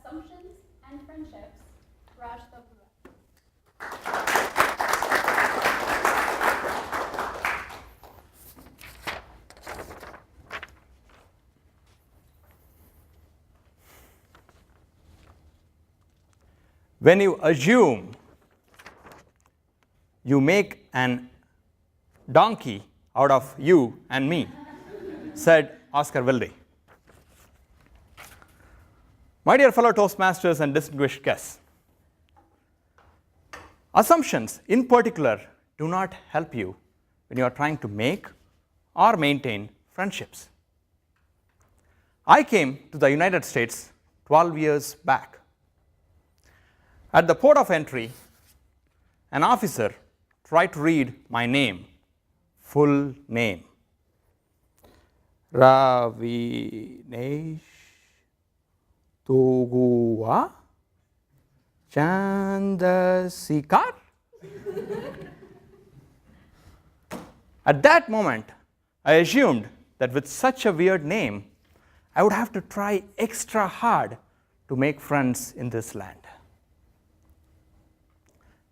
Assumptions and Friendships, Raj Kapoor. When you assume, you make an donkey out of you and me, said Oscar Wilde. My dear fellow Toastmasters and distinguished guests, assumptions in particular do not help you when you are trying to make or maintain friendships. I came to the United States 12 years back. At the port of entry, an officer tried to read my name, full name. Ravinesh Togua Chandasekar. At that moment, I assumed that with such a weird name, I would have to try extra hard to make friends in this land.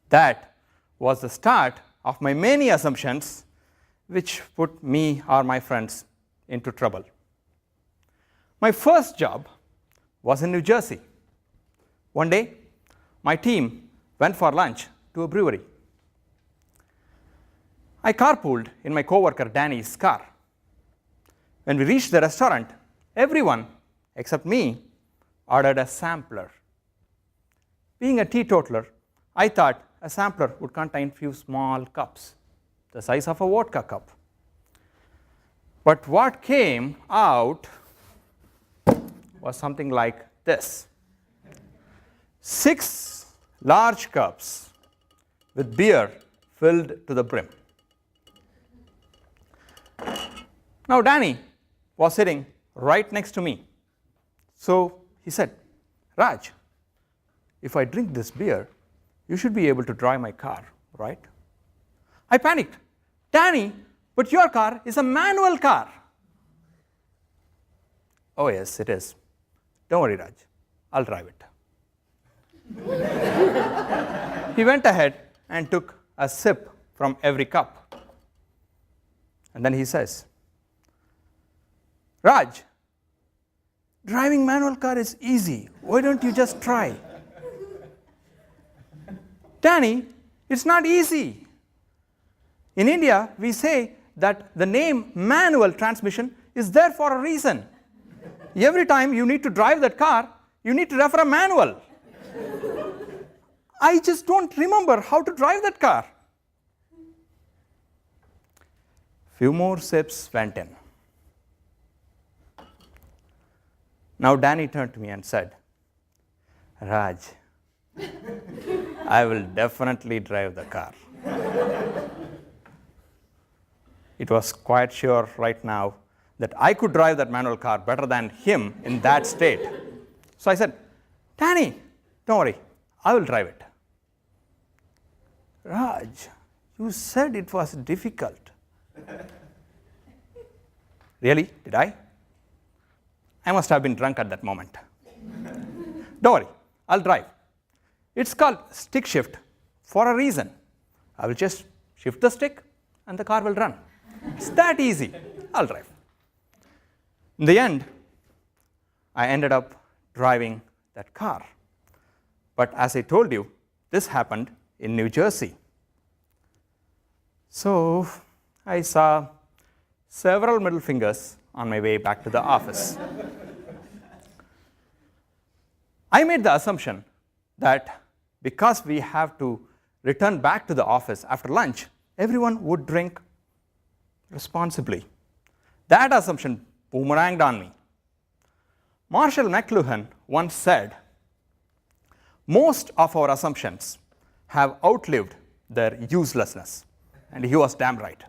That was the start of my many assumptions which put me or my friends into trouble. My first job was in New Jersey. One day, my team went for lunch to a brewery. I carpooled in my coworker Danny's car. When we reached the restaurant, everyone except me ordered a sampler. Being a teetotaler, I thought a sampler would contain few small cups, the size of a vodka cup. But what came out was something like this: 6 large cups with beer filled to the brim. Now Danny was sitting right next to me. So he said, "Raj, if I drink this beer, you should be able to drive my car, right?" I panicked. "Danny, but your car is a manual car." "Oh yes, it is. Don't worry, Raj. I'll drive it." He went ahead and took a sip from every cup. And then he says, "Raj, driving manual car is easy. Why don't you just try?" "Danny, it's not easy. In India, we say that the name manual transmission is there for a reason. Every time you need to drive that car, you need to refer a manual. I just don't remember how to drive that car." Few more sips went in. Now Danny turned to me and said, "Raj, I will definitely drive the car." It was quite sure right now that I could drive that manual car better than him in that state. So I said, "Danny, don't worry, I will drive it." "Raj, you said it was difficult." "Really? Did I? I must have been drunk at that moment." "Don't worry, I'll drive. It's called stick shift for a reason. I will just shift the stick and the car will run. It's that easy. I'll drive." In the end, I ended up driving that car. But as I told you, this happened in New Jersey. So I saw several middle fingers on my way back to the office. I made the assumption that because we have to return back to the office after lunch, everyone would drink responsibly. That assumption boomeranged on me. Marshall McLuhan once said, "Most of our assumptions have outlived their uselessness." And he was damn right.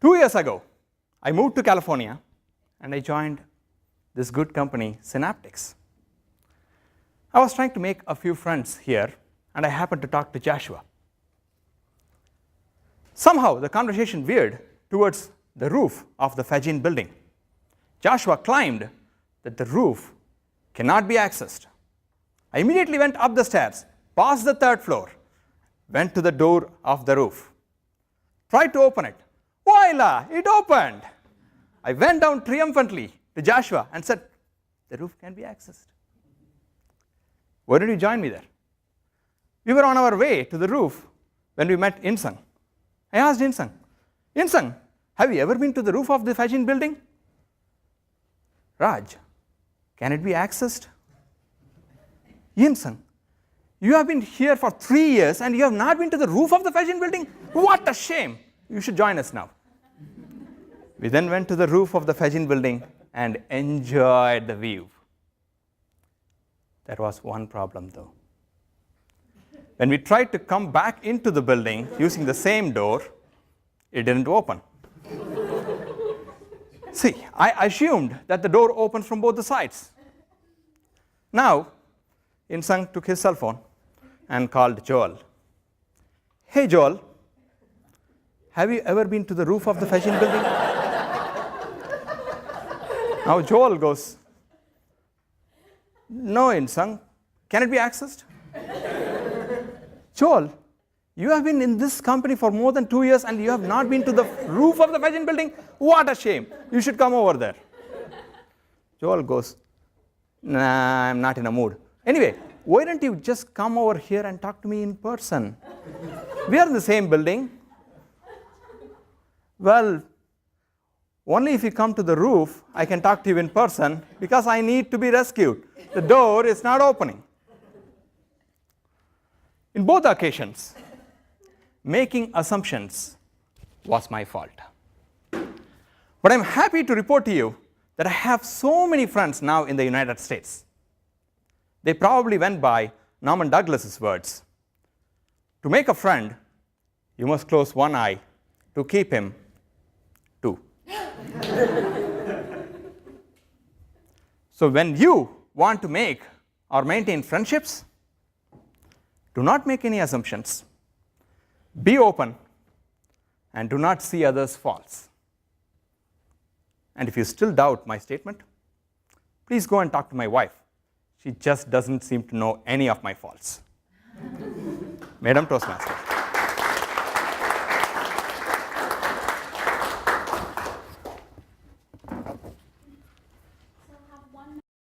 2 years ago, I moved to California and I joined this good company, SynapTalks. I was trying to make a few friends here, and I happened to talk to Joshua. Somehow, the conversation veered towards the roof of the Fagin building. Joshua claimed that the roof cannot be accessed. I immediately went up the stairs, passed the 3rd floor, went to the door of the roof, tried to open it. Voila, it opened. I went down triumphantly to Joshua and said, the roof can be accessed. Why did you join me there? We were on our way to the roof when we met Insung. I asked Insung, have you ever been to the roof of the fashion building? Raj, can it be accessed? Insung, you have been here for 3 years and you have not been to the roof of the fashion building? What a shame. You should join us now. We then went to the roof of the fashion building and enjoyed the view. There was one problem though. When we tried to come back into the building using the same door, it didn't open. See, I assumed that the door opened from both the sides. Now, Insung took his cell phone and called Joel. Hey Joel, have you ever been to the roof of the fashion building? Now Joel goes, no Insung, can it be accessed? Joel, you have been in this company for more than 2 years and you have not been to the roof of the fashion building? What a shame. You should come over there. Joel goes, nah, I'm not in a mood. Anyway, why don't you just come over here and talk to me in person? We are in the same building. Well, only if you come to the roof, I can talk to you in person because I need to be rescued. The door is not opening. In both occasions, making assumptions was my fault. But I'm happy to report to you that I have so many friends now in the United States. They probably went by Norman Douglas's words. To make a friend, you must close one eye. To keep him, two. So when you want to make or maintain friendships, do not make any assumptions. Be open and do not see others' faults. And if you still doubt my statement, please go and talk to my wife. She just doesn't seem to know any of my faults. Madam Toastmaster.